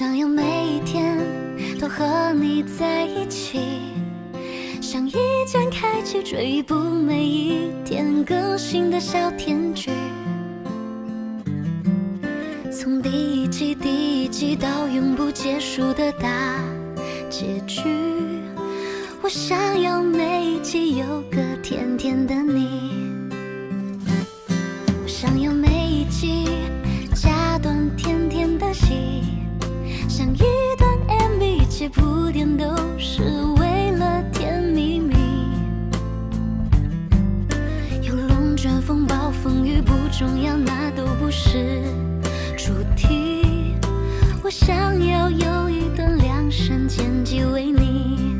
想要每一天都和你在一起，像一键开启追一部每一天更新的小甜剧，从第一季到永不结束的大结局。我想要每一集有个甜甜的你，我想要每一集加段甜甜的戏，像一段 MV， 一切铺垫都是为了甜蜜蜜。有龙卷风暴风雨不重要，那都不是主题。我想要有一段量身剪辑为你，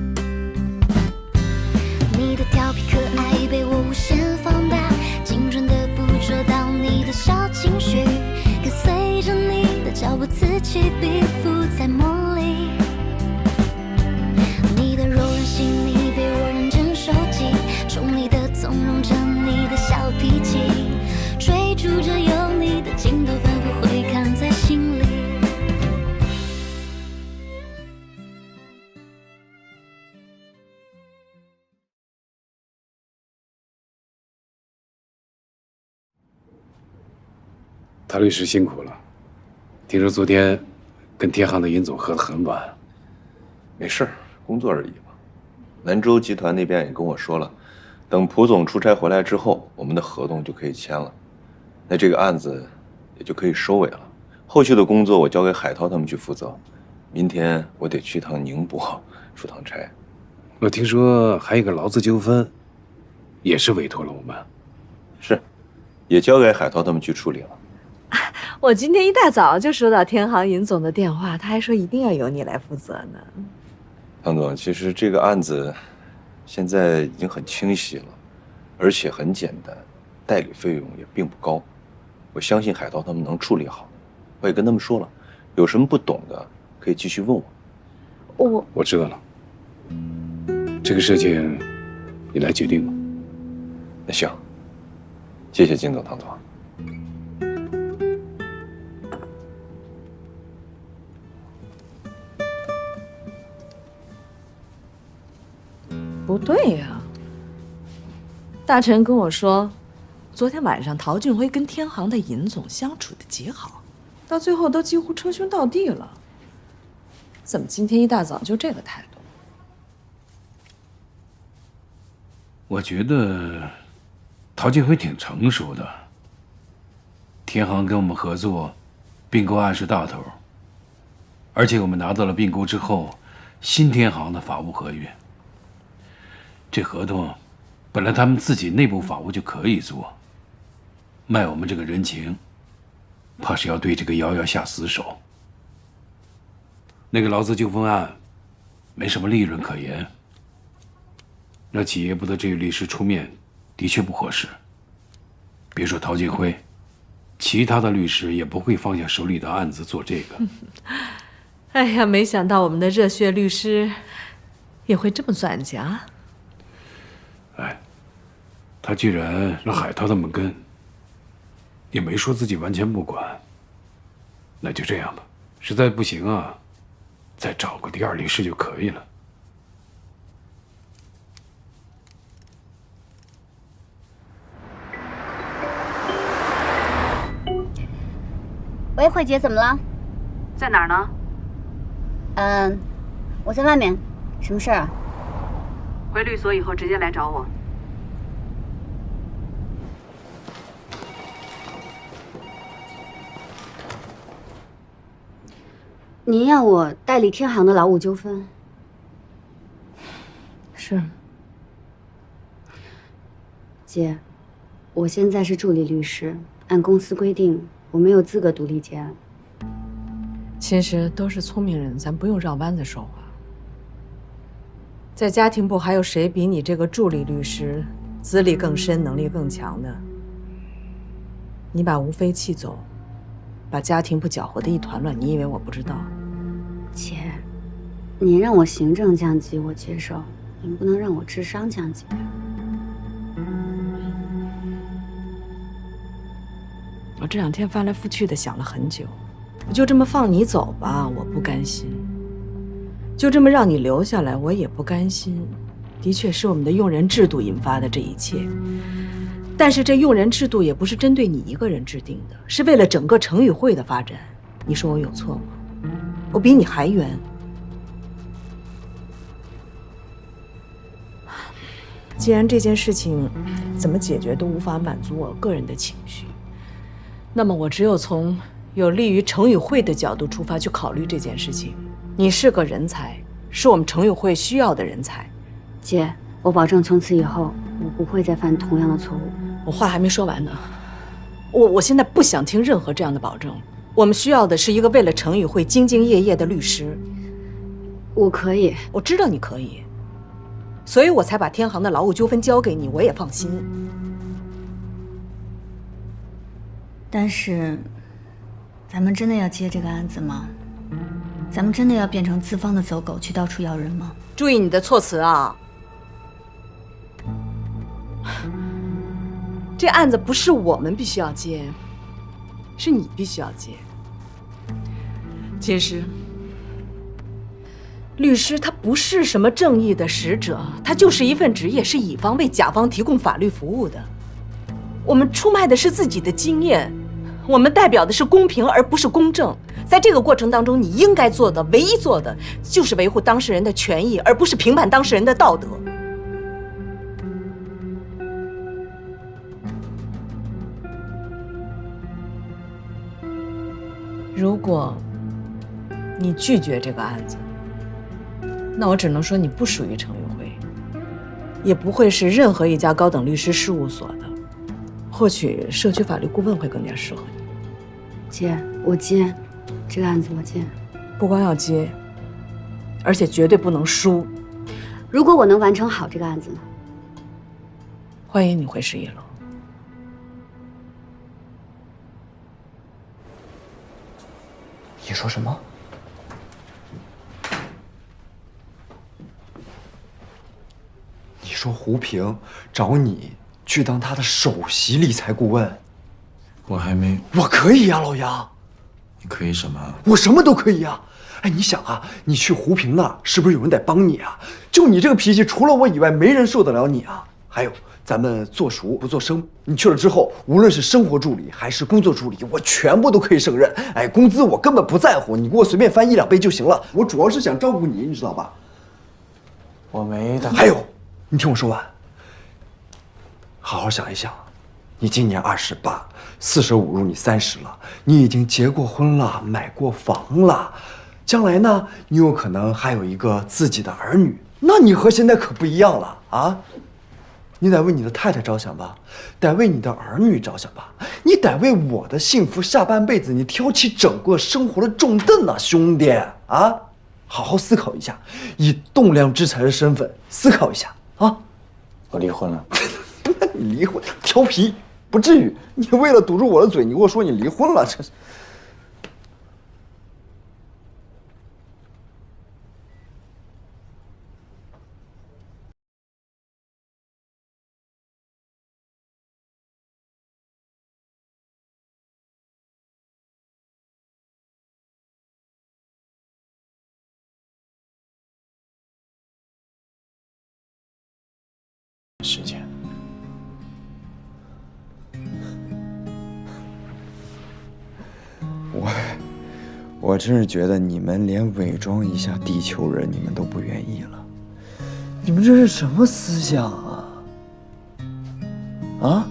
你的调皮可爱被我无限放大，精准的捕捉到你的小情绪，跟随着你的脚步此起彼伏在梦里。你的柔软细腻被我认真收集，宠你的纵容着你的小脾气，追逐着有你的镜头反复回看在心里。谭律师辛苦了，听说昨天跟天航的尹总喝得很晚。没事，工作而已嘛。南州集团那边也跟我说了，等蒲总出差回来之后，我们的合同就可以签了，那这个案子也就可以收尾了。后续的工作我交给海涛他们去负责。明天我得去趟宁波出趟差。我听说还有一个劳资纠纷，也是委托了我们。是，也交给海涛他们去处理了。我今天一大早就收到天航尹总的电话，他还说一定要由你来负责呢。唐总，其实这个案子现在已经很清晰了，而且很简单，代理费用也并不高。我相信海涛他们能处理好。我也跟他们说了，有什么不懂的可以继续问我。我知道了，这个事情你来决定吧。那行，谢谢金总、唐总。不对呀，大臣跟我说，昨天晚上陶俊辉跟天航的尹总相处的极好，到最后都几乎称兄道弟了。怎么今天一大早就这个态度？我觉得陶俊辉挺成熟的。天航跟我们合作，并购案是大头，而且我们拿到了并购之后新天航的法务合约。这合同本来他们自己内部法务就可以做，卖我们这个人情，怕是要对这个瑶瑶下死手。那个劳资纠纷案没什么利润可言，让企业部的这个律师出面的确不合适。别说陶俊辉，其他的律师也不会放下手里的案子做这个。哎呀，没想到我们的热血律师也会这么钻营啊！哎，他居然让海涛他们跟，也没说自己完全不管。那就这样吧，实在不行啊，再找个第二律师就可以了。喂，慧姐，怎么了？在哪儿呢？我在外面，什么事儿啊？回律所以后直接来找我。您要我代理天航的劳务纠纷？是。姐，我现在是助理律师，按公司规定，我没有资格独立结案。其实都是聪明人，咱不用绕弯子说话。在家庭部还有谁比你这个助理律师资历更深、能力更强的？你把吴飞气走，把家庭部搅和得一团乱，你以为我不知道？姐，你让我行政降级，我接受，您不能让我智商降级。我这两天翻来覆去的想了很久，就这么放你走吧，我不甘心；就这么让你留下来，我也不甘心。的确是我们的用人制度引发的这一切，但是这用人制度也不是针对你一个人制定的，是为了整个成语会的发展。你说我有错吗？我比你还冤。既然这件事情怎么解决都无法满足我个人的情绪，那么我只有从有利于成语会的角度出发去考虑这件事情。你是个人才，是我们成语会需要的人才。姐，我保证从此以后我不会再犯同样的错误。我话还没说完呢，我现在不想听任何这样的保证。我们需要的是一个为了成语会兢兢业业的律师。我可以，我知道你可以，所以我才把天行的劳务纠纷交给你，我也放心。但是，咱们真的要接这个案子吗？咱们真的要变成资方的走狗，去到处要人吗？注意你的措辞啊！这案子不是我们必须要接，是你必须要接。其实，律师他不是什么正义的使者，他就是一份职业，是乙方为甲方提供法律服务的。我们出卖的是自己的经验，我们代表的是公平而不是公正。在这个过程当中，你应该做的，唯一做的就是维护当事人的权益，而不是评判当事人的道德。如果你拒绝这个案子，那我只能说你不属于成语会，也不会是任何一家高等律师事务所的。或许社区法律顾问会更加适合你。姐，我接这个案子，我接。不光要接，而且绝对不能输。如果我能完成好这个案子呢？欢迎你回11楼。你说什么？你说胡平找你去当他的首席理财顾问？我还没。我可以呀，老杨。你可以什么？我什么都可以啊！哎，你想啊，你去胡平那儿，是不是有人得帮你啊？就你这个脾气，除了我以外，没人受得了你啊！还有，咱们做熟不做生，你去了之后，无论是生活助理还是工作助理，我全部都可以胜任。哎，工资我根本不在乎，你给我随便翻1、2倍就行了。我主要是想照顾你，你知道吧？我没的。还有，你听我说完，好好想一想，你今年28，45入你30了，你已经结过婚了，买过房了，将来呢，你有可能还有一个自己的儿女，那你和现在可不一样了啊！你得为你的太太着想吧，得为你的儿女着想吧，你得为我的幸福下半辈子，你挑起整个生活的重担呐，兄弟啊！好好思考一下，以栋梁之才的身份思考一下啊！我离婚了。你离婚调皮不至于，你为了堵住我的嘴，你跟我说你离婚了，这是。时间。我真是觉得你们连伪装一下地球人，你们都不愿意了。你们这是什么思想啊？啊？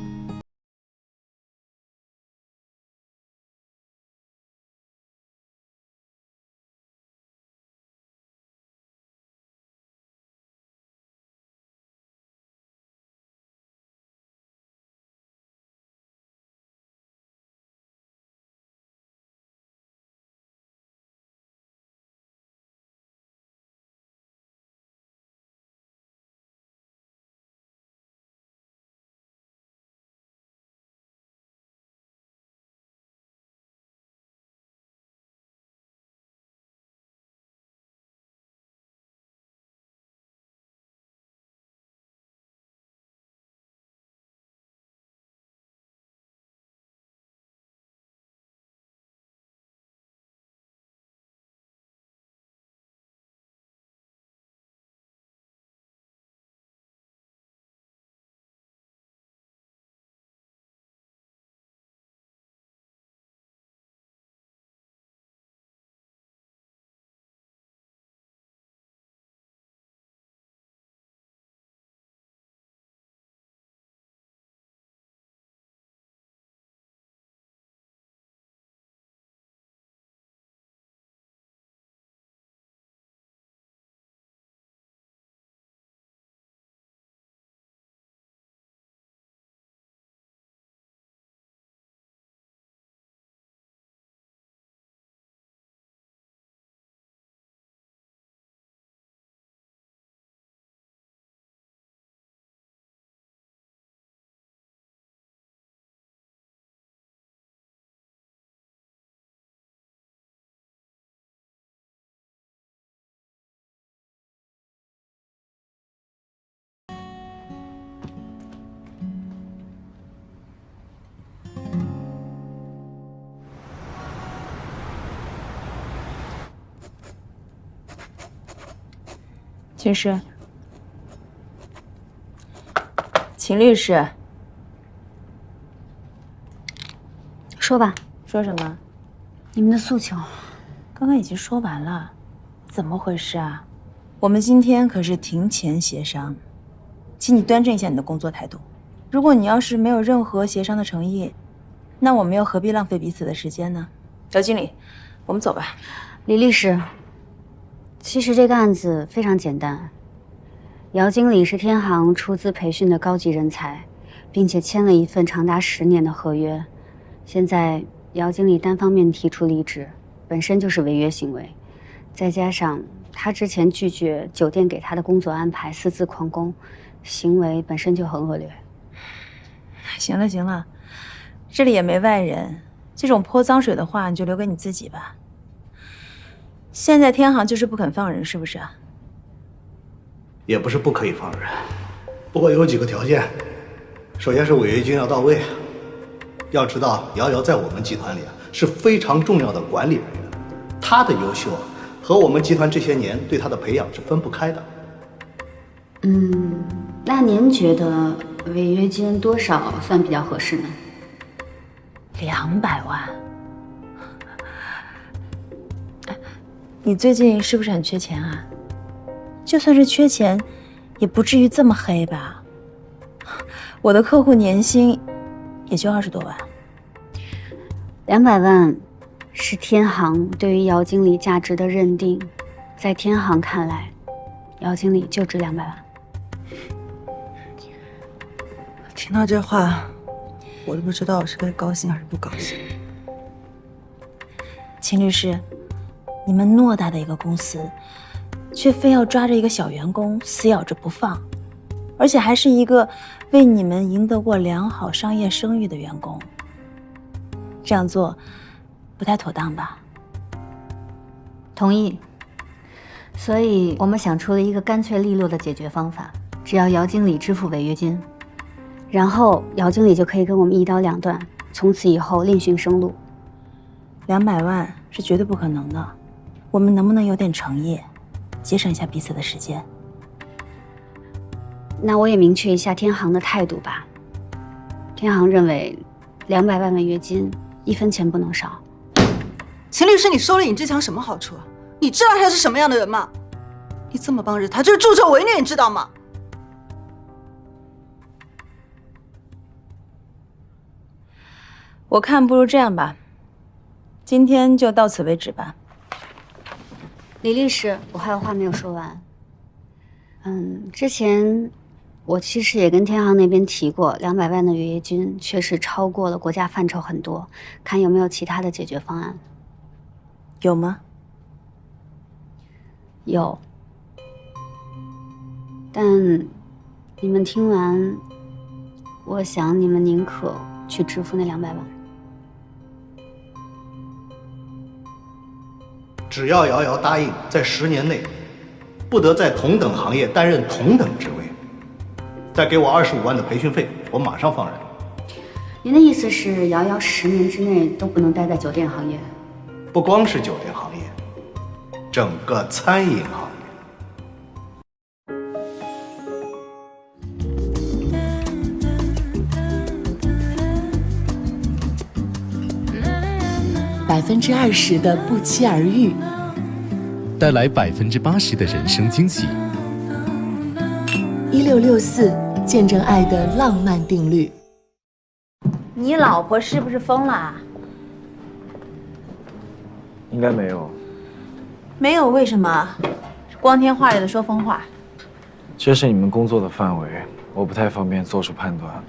秦师，秦律师，说吧，说什么？你们的诉求。刚刚已经说完了，怎么回事啊？我们今天可是庭前协商，请你端正一下你的工作态度。如果你要是没有任何协商的诚意，那我们又何必浪费彼此的时间呢？姚经理，我们走吧。李律师，其实这个案子非常简单。姚经理是天行出资培训的高级人才，并且签了一份长达10年的合约。现在姚经理单方面提出离职，本身就是违约行为，再加上他之前拒绝酒店给他的工作安排，私自旷工，行为本身就很恶劣。行了行了，这里也没外人，这种泼脏水的话你就留给你自己吧。现在天行就是不肯放人，是不是啊？也不是不可以放人，不过有几个条件。首先是违约金要到位。要知道，瑶瑶在我们集团里是非常重要的管理人员，她的优秀和我们集团这些年对她的培养是分不开的。那您觉得违约金多少算比较合适呢？200万。你最近是不是很缺钱啊？就算是缺钱，也不至于这么黑吧？我的客户年薪也就20多万。200万是天行对于姚经理价值的认定，在天行看来，姚经理就值200万。听到这话，我都不知道我是该高兴还是不高兴。秦律师，你们偌大的一个公司，却非要抓着一个小员工死咬着不放，而且还是一个为你们赢得过良好商业声誉的员工，这样做不太妥当吧？同意。所以我们想出了一个干脆利落的解决方法，只要姚经理支付违约金，然后姚经理就可以跟我们一刀两断，从此以后另寻生路。200万是绝对不可能的，我们能不能有点诚意，节省一下彼此的时间？那我也明确一下天行的态度吧。天行认为200万违约金1分钱不能少。秦律师，你收了尹志强什么好处啊？你知道他是什么样的人吗？你这么帮着他，就是助纣为虐，你知道吗？我看不如这样吧，今天就到此为止吧。李律师，我还有话没有说完。之前我其实也跟天行那边提过，200万的违约金确实超过了国家范畴很多，看有没有其他的解决方案。有吗？有。但你们听完，我想你们宁可去支付那200万。只要瑶瑶答应在10年内不得在同等行业担任同等职位，再给我25万的培训费，我马上放人。您的意思是瑶瑶10年之内都不能待在酒店行业？不光是酒店行业，整个餐饮行业。20%的不期而遇，带来80%的人生惊喜。1664见证爱的浪漫定律。你老婆是不是疯了？应该没有。没有，为什么？光天化日的说疯话。这是你们工作的范围，我不太方便做出判断。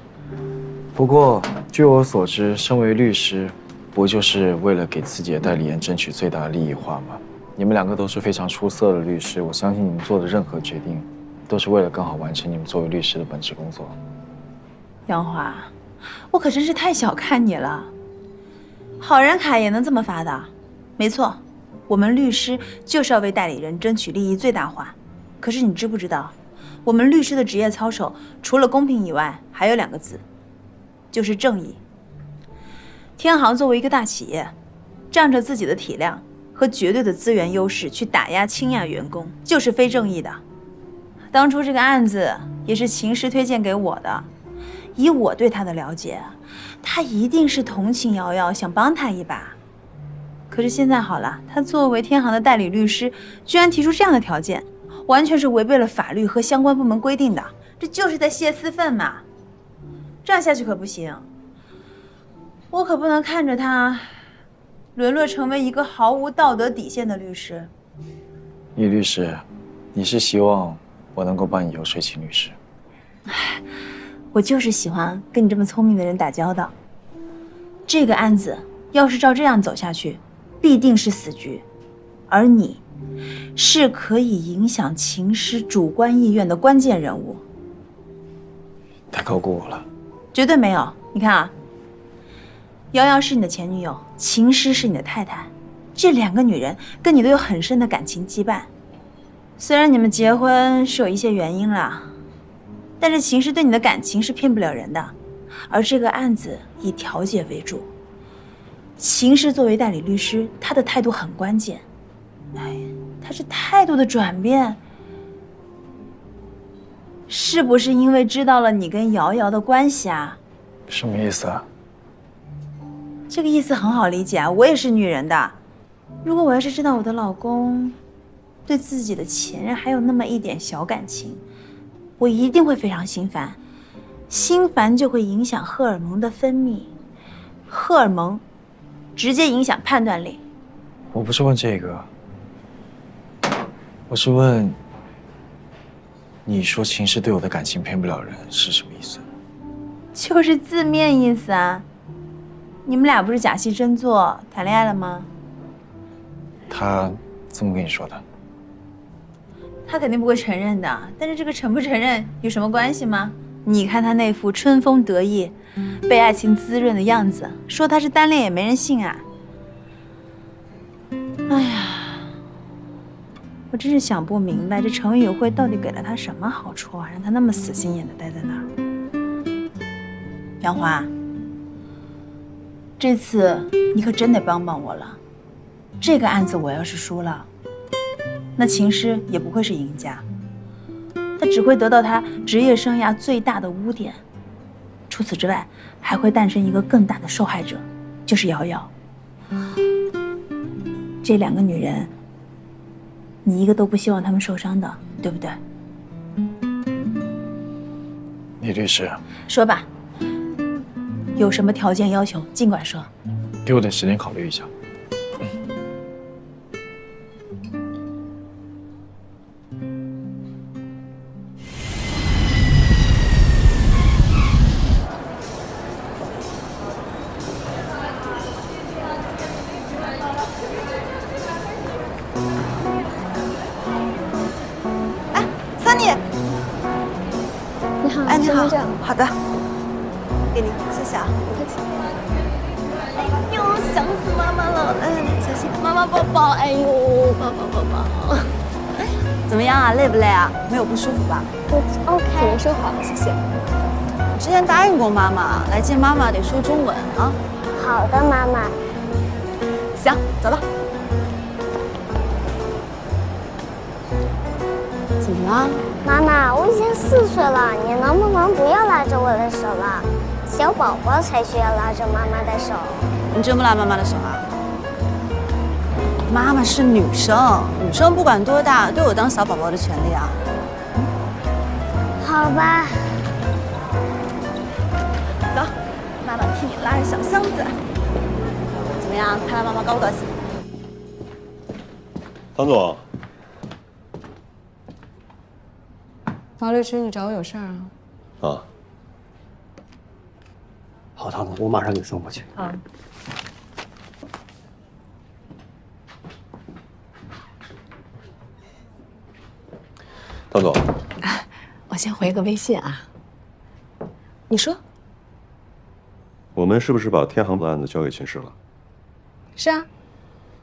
不过，据我所知，身为律师，不就是为了给自己的代理人争取最大的利益化吗？你们2个都是非常出色的律师，我相信你们做的任何决定，都是为了更好完成你们作为律师的本职工作。杨华，我可真是太小看你了。好人卡也能这么发的？没错，我们律师就是要为代理人争取利益最大化。可是你知不知道，我们律师的职业操守除了公平以外，还有2个字，就是正义。天行作为一个大企业，仗着自己的体量和绝对的资源优势去打压倾轧员工，就是非正义的。当初这个案子也是秦师推荐给我的，以我对他的了解，他一定是同情瑶瑶，想帮他一把。可是现在好了，他作为天行的代理律师，居然提出这样的条件，完全是违背了法律和相关部门规定的，这就是在泄私愤嘛！这样下去可不行，我可不能看着他沦落成为一个毫无道德底线的律师。易律师，你是希望我能够帮你游说秦律师？我就是喜欢跟你这么聪明的人打交道。这个案子要是照这样走下去，必定是死局，而你是可以影响秦师主观意愿的关键人物。太高估我了。绝对没有。你看啊，瑶瑶是你的前女友，秦师是你的太太，这两个女人跟你都有很深的感情羁绊。虽然你们结婚是有一些原因啦，但是秦师对你的感情是骗不了人的。而这个案子以调解为主，秦师作为代理律师，他的态度很关键。哎，他这态度的转变，是不是因为知道了你跟瑶瑶的关系啊？什么意思啊？这个意思很好理解啊，我也是女人的。如果我要是知道我的老公对自己的前任还有那么一点小感情，我一定会非常心烦。心烦就会影响荷尔蒙的分泌，荷尔蒙直接影响判断力。我不是问这个，我是问，你说秦师对我的感情骗不了人是什么意思？就是字面意思啊。你们俩不是假戏真做谈恋爱了吗？他这么跟你说的？他肯定不会承认的，但是这个承不承认有什么关系吗？你看他那副春风得意、被爱情滋润的样子，说他是单恋也没人信啊。哎呀，我真是想不明白，这程宇辉到底给了他什么好处啊，让他那么死心眼的待在那儿。杨华，这次你可真得帮帮我了。这个案子我要是输了，那秦师也不会是赢家。他只会得到他职业生涯最大的污点，除此之外，还会诞生一个更大的受害者，就是瑶瑶。这两个女人，你一个都不希望她们受伤的，对不对？李律师，说吧，有什么条件要求尽管说。给我点时间考虑一下。好的，给您，谢谢啊。不客气。哎呦，想死妈妈了！哎，小心，妈妈抱抱。哎呦，抱抱抱抱。怎么样啊？累不累啊？没有不舒服吧？我 OK， 只能说好，谢谢。我之前答应过妈妈，来见妈妈得说中文啊。好的，妈妈。行，走了。怎么了？妈妈，我已经4岁了，你能不能不要拉着我的手了？小宝宝才需要拉着妈妈的手。你真不拉妈妈的手啊？妈妈是女生，女生不管多大都有当小宝宝的权利啊。好吧。走，妈妈替你拉着小箱子。怎么样？看来妈妈高不高兴？唐总。王律师，你找我有事儿啊？啊。好，唐总，我马上给送过去。好。唐总，我先回个微信啊。你说。我们是不是把天行的案子交给秦师了？是啊。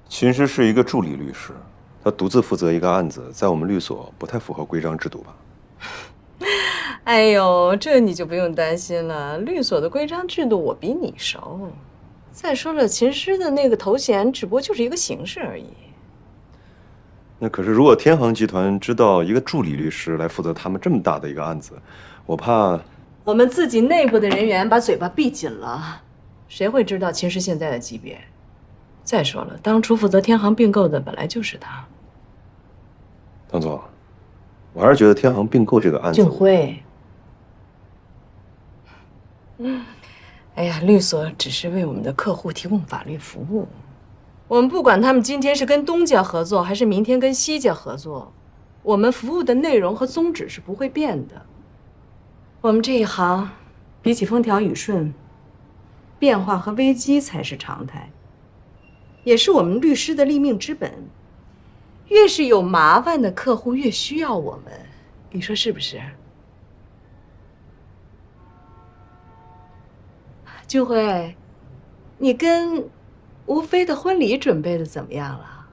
秦师是一个助理律师，他独自负责一个案子，在我们律所不太符合规章制度吧？哎呦，这你就不用担心了，律所的规章制度我比你熟。再说了，秦师的那个头衔只不过就是一个形式而已。那可是，如果天航集团知道一个助理律师来负责他们这么大的一个案子，我怕我们自己内部的人员把嘴巴闭紧了，谁会知道秦氏现在的级别？再说了，当初负责天航并购的本来就是他。唐总，我还是觉得天航并购这个案子，俊辉，哎呀，律所只是为我们的客户提供法律服务。我们不管他们今天是跟东家合作，还是明天跟西家合作，我们服务的内容和宗旨是不会变的。我们这一行，比起风调雨顺，变化和危机才是常态，也是我们律师的立命之本。越是有麻烦的客户，越需要我们，你说是不是？俊辉，你跟吴飞的婚礼准备的怎么样了？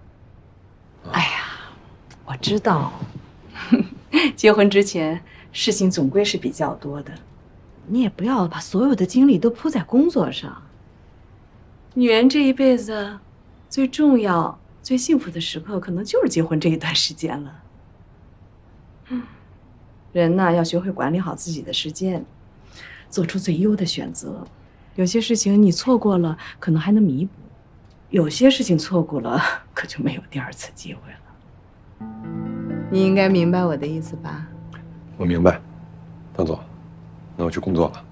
哎呀，我知道，结婚之前事情总归是比较多的，你也不要把所有的精力都扑在工作上。女人这一辈子最重要、最幸福的时刻，可能就是结婚这一段时间了。人呢，要学会管理好自己的时间，做出最优的选择。有些事情你错过了，可能还能弥补；有些事情错过了，可就没有第二次机会了。你应该明白我的意思吧？我明白，唐总，那我去工作了。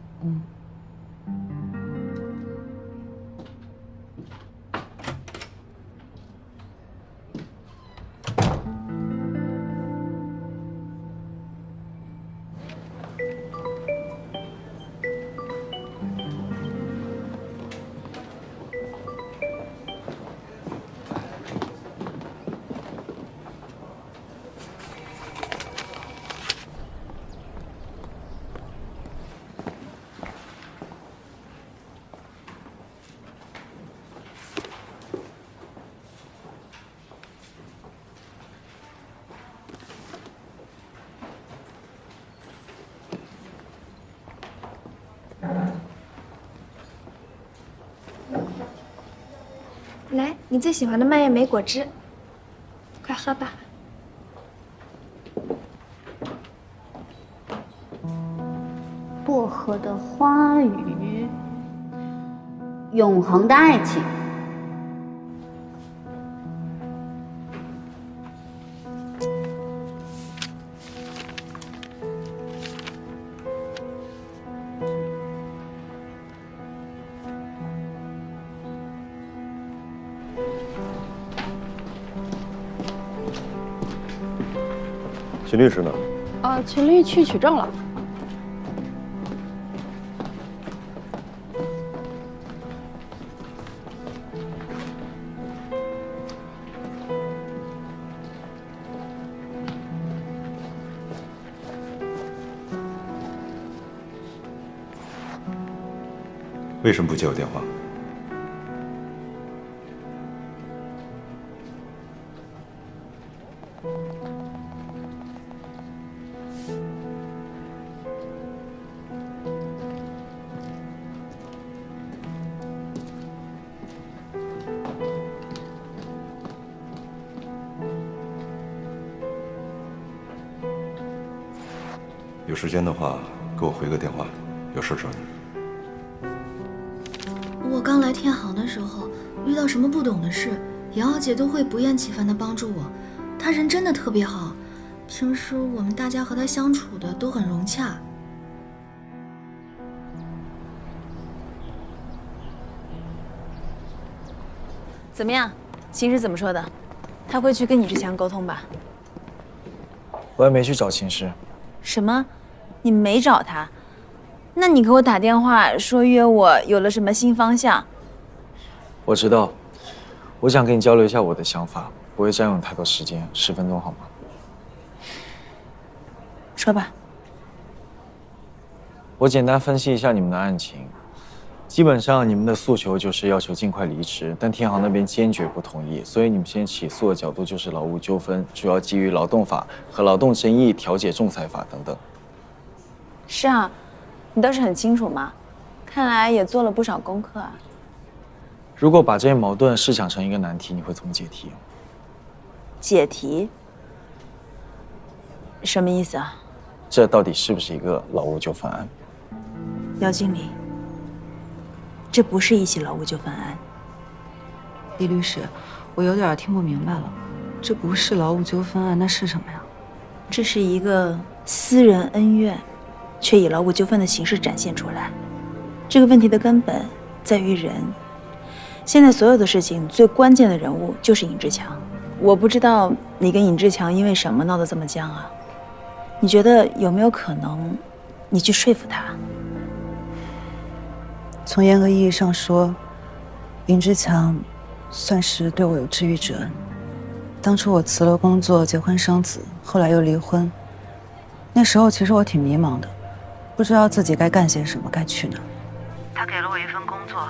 来，你最喜欢的蔓越莓果汁，快喝吧。薄荷的花语，永恒的爱情。秦律师呢？秦律去取证了。为什么不接我电话？有时间的话，给我回个电话，有事找你。我刚来天航的时候，遇到什么不懂的事，瑶瑶姐都会不厌其烦地帮助我。她人真的特别好，平时我们大家和她相处的都很融洽。怎么样？秦氏怎么说的？他会去跟你志强沟通吧？我还没去找秦氏。什么？你没找他？那你给我打电话说约我，有了什么新方向？我知道，我想跟你交流一下我的想法，不会占用太多时间，10分钟好吗？说吧。我简单分析一下你们的案情，基本上你们的诉求就是要求尽快离职，但天航那边坚决不同意，所以你们现在起诉的角度就是劳务纠纷，主要基于劳动法和劳动争议调解仲裁法等等。是啊，你倒是很清楚嘛，看来也做了不少功课啊。如果把这些矛盾设想成一个难题，你会怎么解题？解题？什么意思啊？这到底是不是一个劳务纠纷案？姚经理，这不是一起劳务纠纷案。李律师，我有点听不明白了，这不是劳务纠纷案，那是什么呀？这是一个私人恩怨，却以劳务纠纷的形式展现出来。这个问题的根本在于人。现在所有的事情最关键的人物就是尹志强。我不知道你跟尹志强因为什么闹得这么僵啊？你觉得有没有可能，你去说服他？从严格意义上说，尹志强算是对我有知遇之恩。当初我辞了工作，结婚生子，后来又离婚。那时候其实我挺迷茫的，不知道自己该干些什么，该去哪。他给了我一份工作，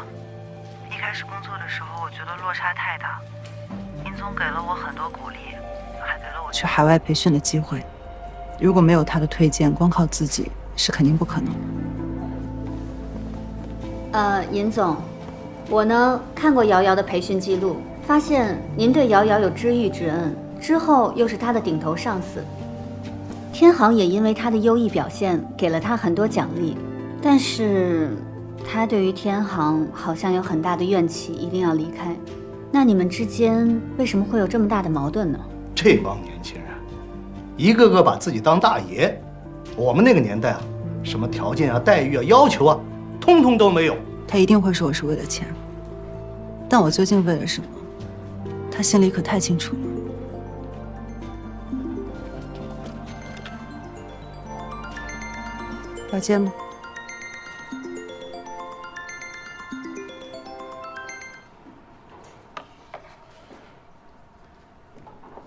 一开始工作的时候，我觉得落差太大。尹总给了我很多鼓励，还给了我去海外培训的机会。如果没有他的推荐，光靠自己是肯定不可能的。尹总，我呢看过瑶瑶的培训记录，发现您对瑶瑶有知遇之恩，之后又是她的顶头上司。天行也因为她的优异表现给了她很多奖励，但是她对于天行好像有很大的怨气，一定要离开。那你们之间为什么会有这么大的矛盾呢？这帮年轻人，一个个把自己当大爷。我们那个年代啊，什么条件啊、待遇啊、要求啊，通通都没有。他一定会说我是为了钱，但我究竟为了什么，他心里可太清楚了。要接吗？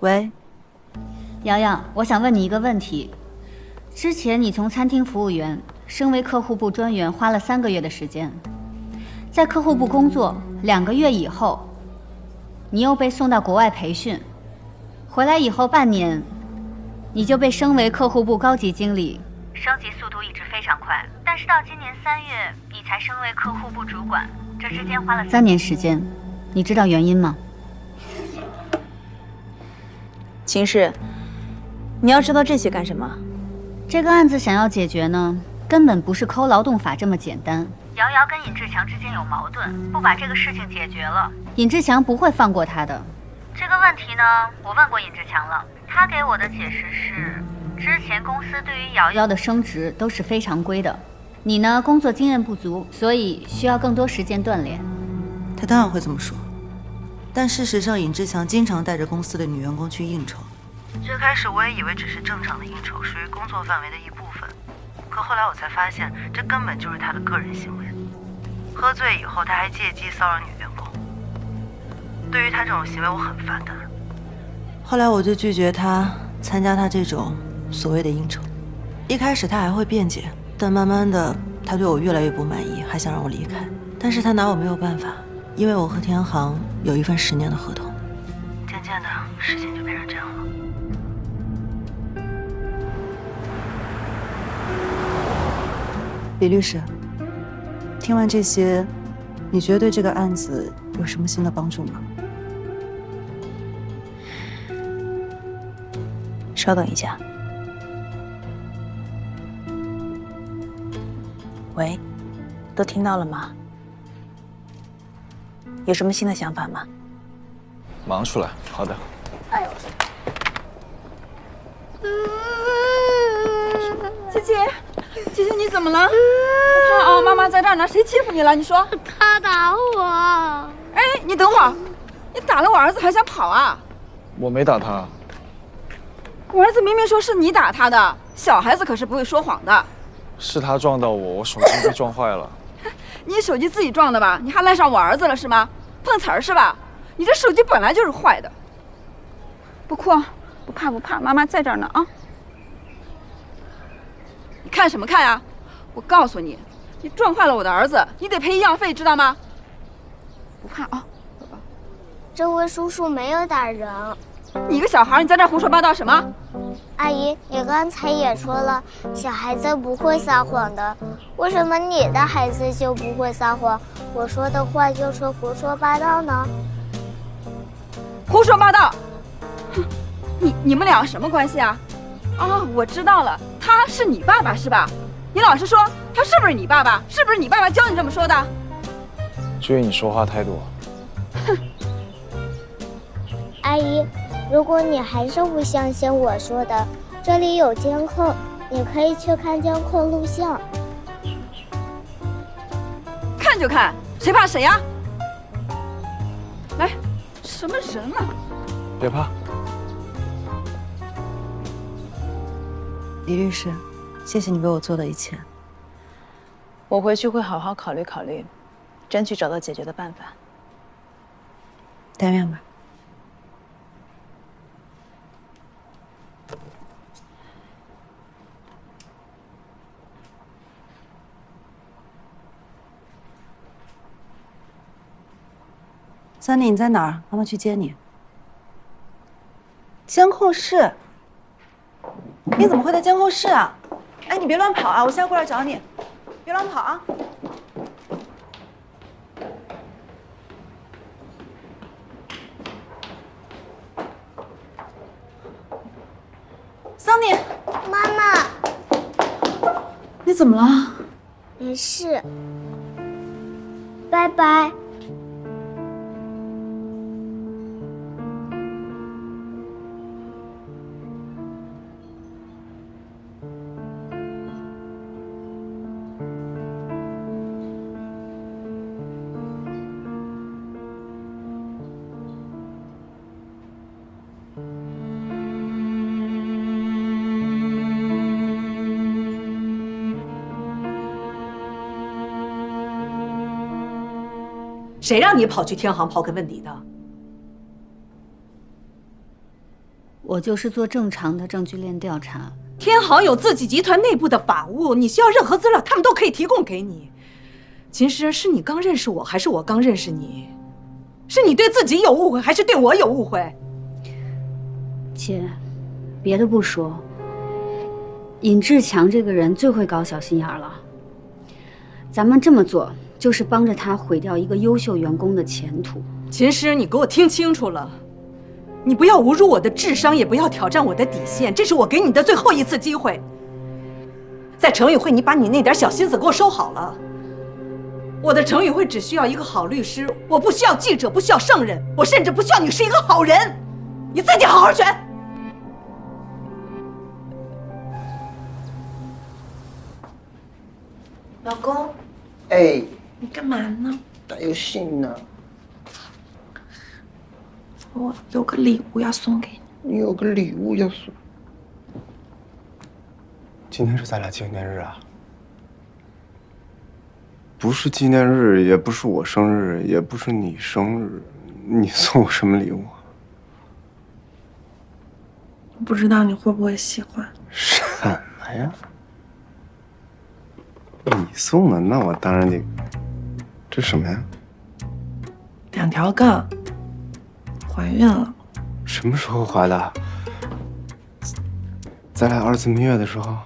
喂，瑶瑶，我想问你一个问题。之前你从餐厅服务员升为客户部专员，花了3个月的时间，在客户部工作2个月以后，你又被送到国外培训，回来以后半年，你就被升为客户部高级经理，升级速度一直非常快。但是到今年3月，你才升为客户部主管，这之间花了3年时间，你知道原因吗？秦氏，你要知道这些干什么？这个案子想要解决呢，根本不是抠劳动法这么简单。瑶瑶跟尹志强之间有矛盾，不把这个事情解决了，尹志强不会放过他的。这个问题呢，我问过尹志强了，他给我的解释是，之前公司对于瑶瑶的升职都是非常规的，你呢工作经验不足，所以需要更多时间锻炼。他当然会这么说。但事实上，尹志强经常带着公司的女员工去应酬。最开始我也以为只是正常的应酬，属于工作范围的一部分。可后来我才发现，这根本就是他的个人行为。喝醉以后，他还借机骚扰女员工。对于他这种行为，我很反感。后来我就拒绝他参加他这种所谓的应酬。一开始他还会辩解，但慢慢的，他对我越来越不满意，还想让我离开。但是他拿我没有办法。因为我和天行有一份10年的合同，渐渐的事情就变成这样了。李律师，听完这些，你觉得对这个案子有什么新的帮助吗？稍等一下。喂，都听到了吗？有什么新的想法吗？忙出来，好的。哎呦！姐姐，姐姐你怎么了？你看啊，妈妈在这儿呢，谁欺负你了？你说。他打我。哎，你等会儿，你打了我儿子还想跑啊？我没打他。我儿子明明说是你打他的，小孩子可是不会说谎的。是他撞到我，我手机被撞坏了。你手机自己撞的吧？你还赖上我儿子了是吗？碰瓷儿是吧？你这手机本来就是坏的。不哭，不怕不怕，妈妈在这儿呢啊！你看什么看呀？我告诉你，你撞坏了我的儿子，你得赔医药费，知道吗？不怕啊，宝宝。这位叔叔没有打人。你个小孩，你在这胡说八道什么？阿姨，你刚才也说了，小孩子不会撒谎的，为什么你的孩子就不会撒谎？我说的话就是胡说八道呢？胡说八道！哼。你们俩什么关系啊？啊，我知道了，他是你爸爸是吧？你老实说，他是不是你爸爸？是不是你爸爸教你这么说的？注意你说话态度。阿姨，如果你还是不相信我说的，这里有监控，你可以去看监控录像。看就看，谁怕谁呀？来，什么人啊？别怕。李律师，谢谢你为我做的一切。我回去会好好考虑考虑，争取找到解决的办法。但愿吧。三弟，你在哪儿？妈妈去接你。监控室？你怎么会在监控室啊？哎，你别乱跑啊！我现在过来找你，别乱跑啊！桑尼，妈妈，你怎么了？没事，拜拜。谁让你跑去天行刨根问底的？我就是做正常的证据链调查。天行有自己集团内部的法务，你需要任何资料，他们都可以提供给你。秦诗，是你刚认识我，还是我刚认识你？是你对自己有误会，还是对我有误会？姐，别的不说，尹志强这个人最会搞小心眼了。咱们这么做，就是帮着他毁掉一个优秀员工的前途。秦诗，你给我听清楚了，你不要侮辱我的智商，也不要挑战我的底线，这是我给你的最后一次机会。在城委会，你把你那点小心思给我收好了。我的城委会只需要一个好律师，我不需要记者，不需要圣人，我甚至不需要你是一个好人。你自己好好选。老公，哎，你干嘛呢？打游戏呢。我有个礼物要送给你。你有个礼物要送？今天是咱俩纪念日啊？不是纪念日，也不是我生日，也不是你生日，你送我什么礼物？不知道你会不会喜欢？什么呀？你送的，那我当然得。这什么呀2条杠。怀孕了。什么时候怀的？咱俩2次蜜月的时候。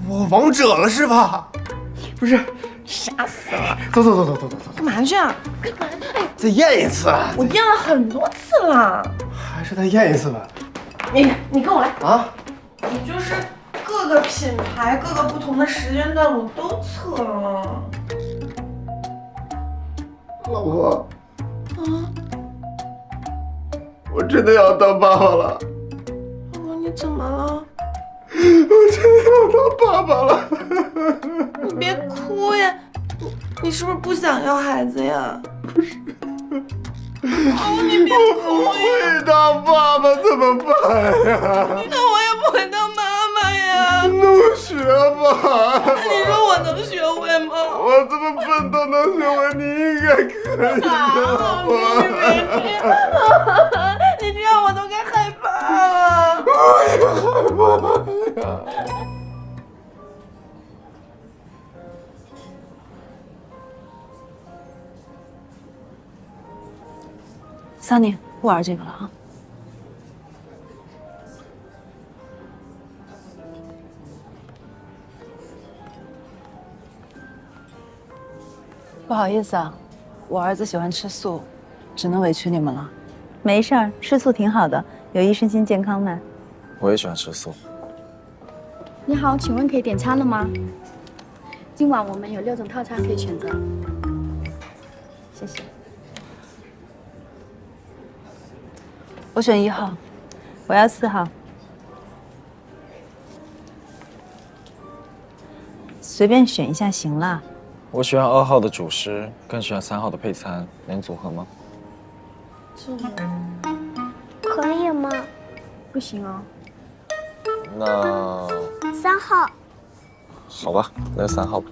我王者了是吧？不是，吓死了！走，干嘛去啊？再验一次。我验了很多次了。还是再验一次吧。你跟我来啊！我就是各个品牌、各个不同的时间段我都测了。老婆，我真的要当爸爸了。老公，你怎么了？我真的要当爸爸了。你别哭呀，你是不是不想要孩子呀？不是。你别哭呀！我会当爸爸怎么办呀？那我也不会当妈妈呀。能学吧？你说我能学会吗？我这么笨都能学会，你应该可以的。你这样我都该害怕了。我也害怕呀。桑尼，不玩这个了啊。不好意思啊，我儿子喜欢吃素，只能委屈你们了。没事儿，吃素挺好的，有益身心健康嘛。我也喜欢吃素。你好，请问可以点餐了吗？今晚我们有6种套餐可以选择。谢谢。我选1号，我要4号。随便选一下行了。我喜欢2号的主食，更喜欢3号的配餐，能组合吗？可以吗？不行哦。那3号。好吧，那就3号吧。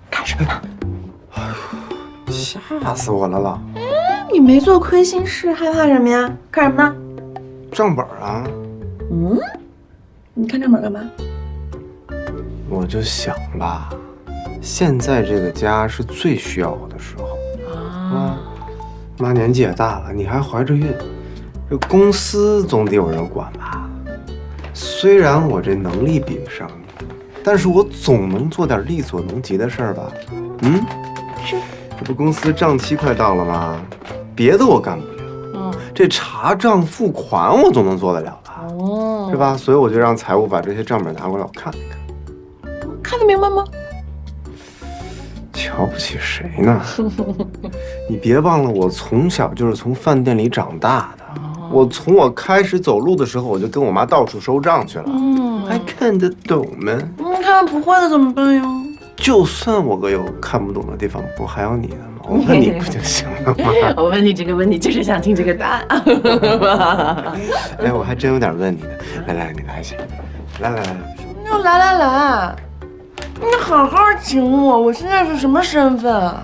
干什么呢？吓死我了啦！你没做亏心事，害怕什么呀？看什么呢？账本啊。嗯？你看账本干嘛？我就想吧，现在这个家是最需要我的时候啊。妈年纪也大了，你还怀着孕，这公司总得有人管吧？虽然我这能力比不上你，但是我总能做点力所能及的事儿吧？嗯，是。这不公司账期快到了吗？别的我干不了，这查账付款我总能做得了吧？是吧？所以我就让财务把这些账本拿过来，我看一看。看得明白吗？瞧不起谁呢？你别忘了，我从小就是从饭店里长大的。我从我开始走路的时候，我就跟我妈到处收账去了。还看得懂吗？看不会的怎么办呀？就算我有看不懂的地方，不还有你的吗？我问你不就行了吗？我问你这个问题，就是想听这个答案。哎，我还真有点问你呢。来，你来一下。来。又来，你好好请我，我现在是什么身份啊？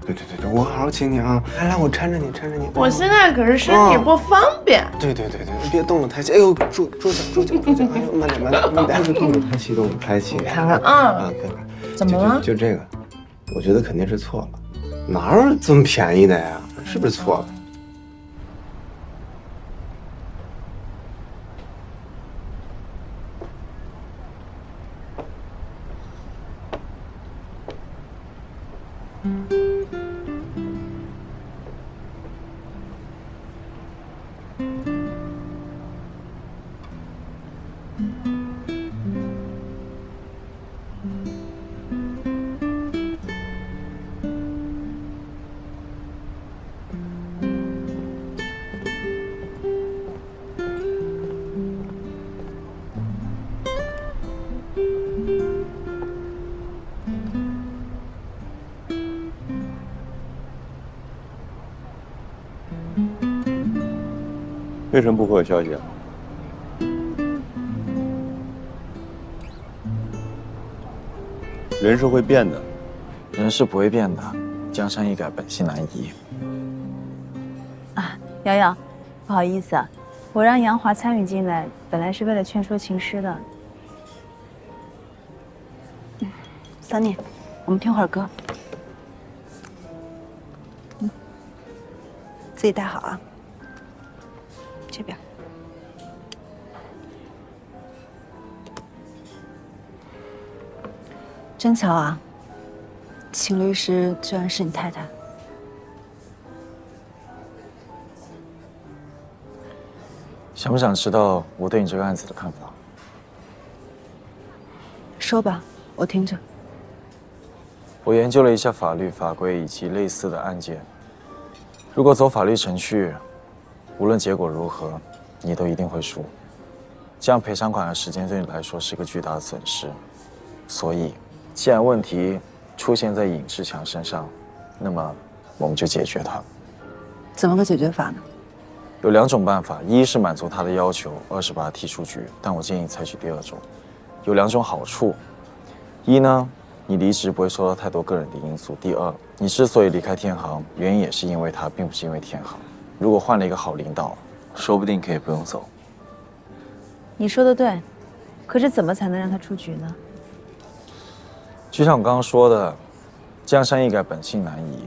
对，我好好请你啊！来，我搀着你。我现在可是身体不方便。对，你别动了胎气。哎呦，住脚！哎呦，慢点，动了胎气。看看啊，看。怎么了？就这个，我觉得肯定是错了。哪有这么便宜的呀？是不是错了？为什么不回我消息啊？人是会变的，人是不会变的，江山易改，本性难移。啊，瑶瑶，不好意思啊，我让杨华参与进来，本来是为了劝说琴师的。Sunny，我们听会儿歌。自己带好啊。这边。真巧啊，秦律师居然是你太太。想不想知道我对你这个案子的看法？说吧，我听着。我研究了一下法律法规以及类似的案件，如果走法律程序，无论结果如何，你都一定会输。这样赔偿款的时间对你来说是个巨大的损失。所以，既然问题出现在尹志强身上，那么我们就解决它。怎么个解决法呢？有2种办法，一是满足他的要求，2是把他踢出局。但我建议采取第2种。有2种好处：一呢，你离职不会受到太多个人的因素；第2，你之所以离开天行，原因也是因为他，并不是因为天行。如果换了一个好领导，说不定可以不用走。你说的对，可是怎么才能让他出局呢？就像我刚刚说的，江山易改，本性难移。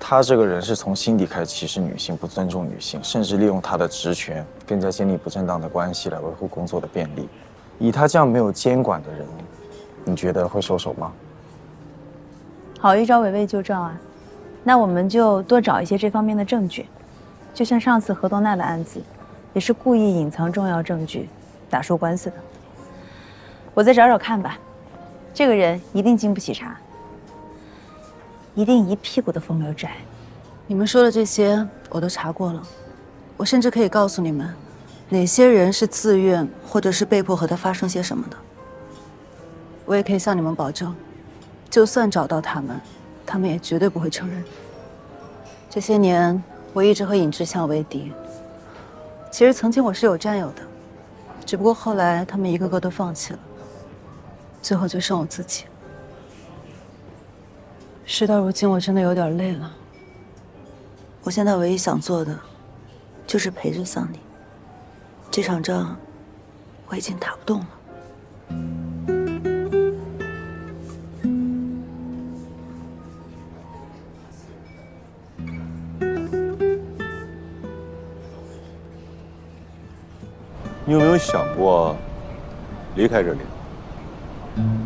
他这个人是从心底开始歧视女性，不尊重女性，甚至利用他的职权，更加建立不正当的关系来维护工作的便利。以他这样没有监管的人，你觉得会收手吗？好一招围魏救赵啊！那我们就多找一些这方面的证据，就像上次何东娜的案子，也是故意隐藏重要证据，打输官司的。我再找找看吧，这个人一定经不起查。一定一屁股的风流债。你们说的这些我都查过了，我甚至可以告诉你们，哪些人是自愿或者是被迫和他发生些什么的。我也可以向你们保证，就算找到他们，他们也绝对不会承认。这些年我一直和尹志祥为敌，其实曾经我是有战友的，只不过后来他们一个个都放弃了，最后就剩我自己。事到如今，我真的有点累了。我现在唯一想做的，就是陪着桑尼。这场仗，我已经打不动了。你有没有想过离开这里？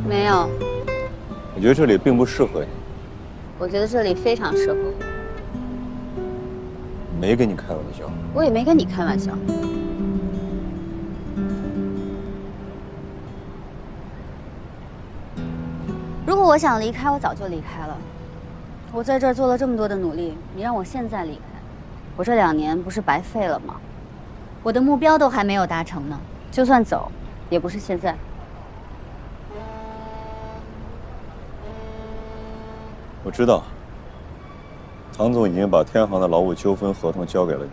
没有，我觉得这里并不适合你。我觉得这里非常适合我。没跟你开玩笑。我也没跟你开玩笑。如果我想离开，我早就离开了。我在这儿做了这么多的努力，你让我现在离开，我这2年不是白费了吗？我的目标都还没有达成呢，就算走，也不是现在。我知道，唐总已经把天行的劳务纠纷合同交给了你。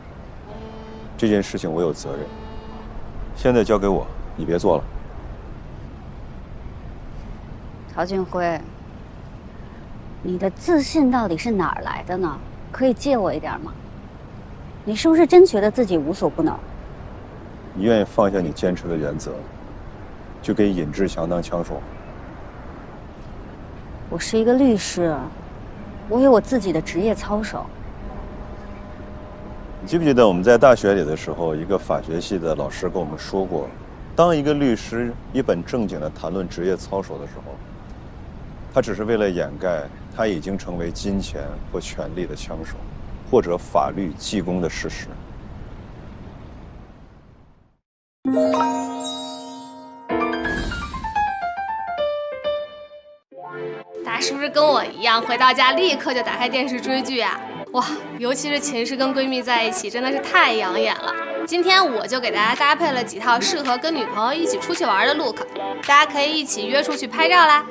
这件事情我有责任，现在交给我，你别做了。陶俊辉，你的自信到底是哪儿来的呢？可以借我一点吗？你是不是真觉得自己无所不能？你愿意放下你坚持的原则，就给尹志祥当枪手？我是一个律师，我有我自己的职业操守。你记不记得我们在大学里的时候，一个法学系的老师跟我们说过，当一个律师一本正经地谈论职业操守的时候，他只是为了掩盖他已经成为金钱或权力的枪手，或者法律技工的事实。大家是不是跟我一样，回到家立刻就打开电视追剧啊？哇，尤其是秦氏跟闺蜜在一起，真的是太养眼了。今天我就给大家搭配了几套适合跟女朋友一起出去玩的 look， 大家可以一起约出去拍照啦。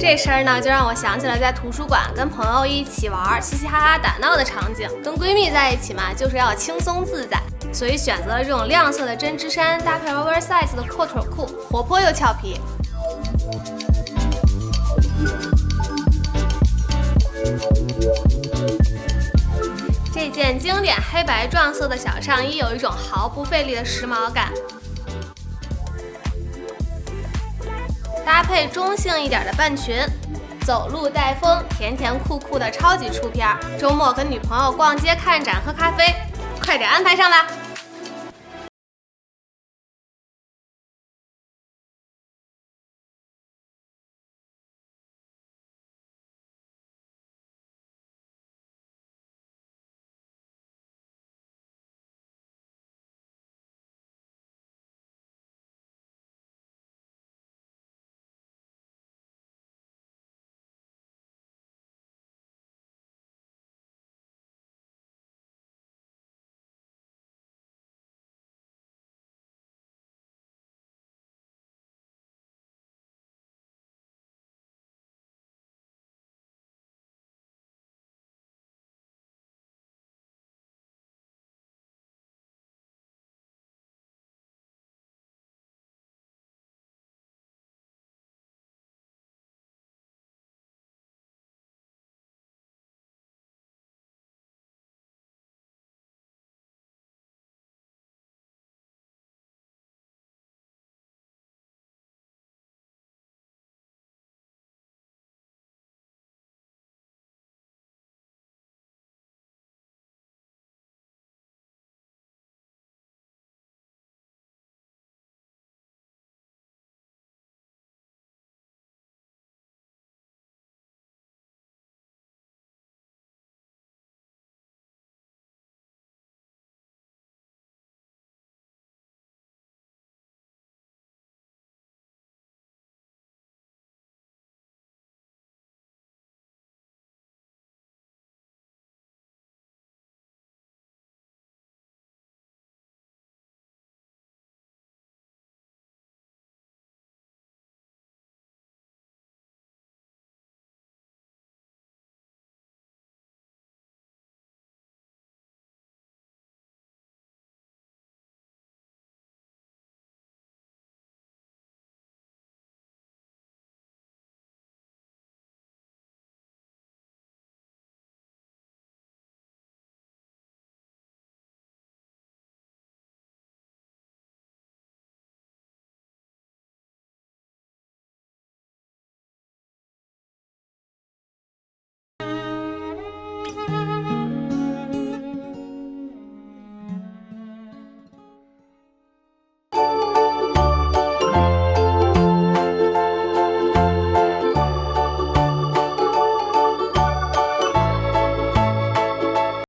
这身呢，就让我想起了在图书馆跟朋友一起玩，嘻嘻哈哈打闹的场景。跟闺蜜在一起嘛，就是要轻松自在，所以选择了这种亮色的针织衫，搭配 oversize 的阔腿裤，活泼又俏皮。这件经典黑白撞色的小上衣有一种毫不费力的时髦感。搭配中性一点的半裙，走路带风，甜甜酷酷的超级出片。周末跟女朋友逛街、看展、喝咖啡，快点安排上吧！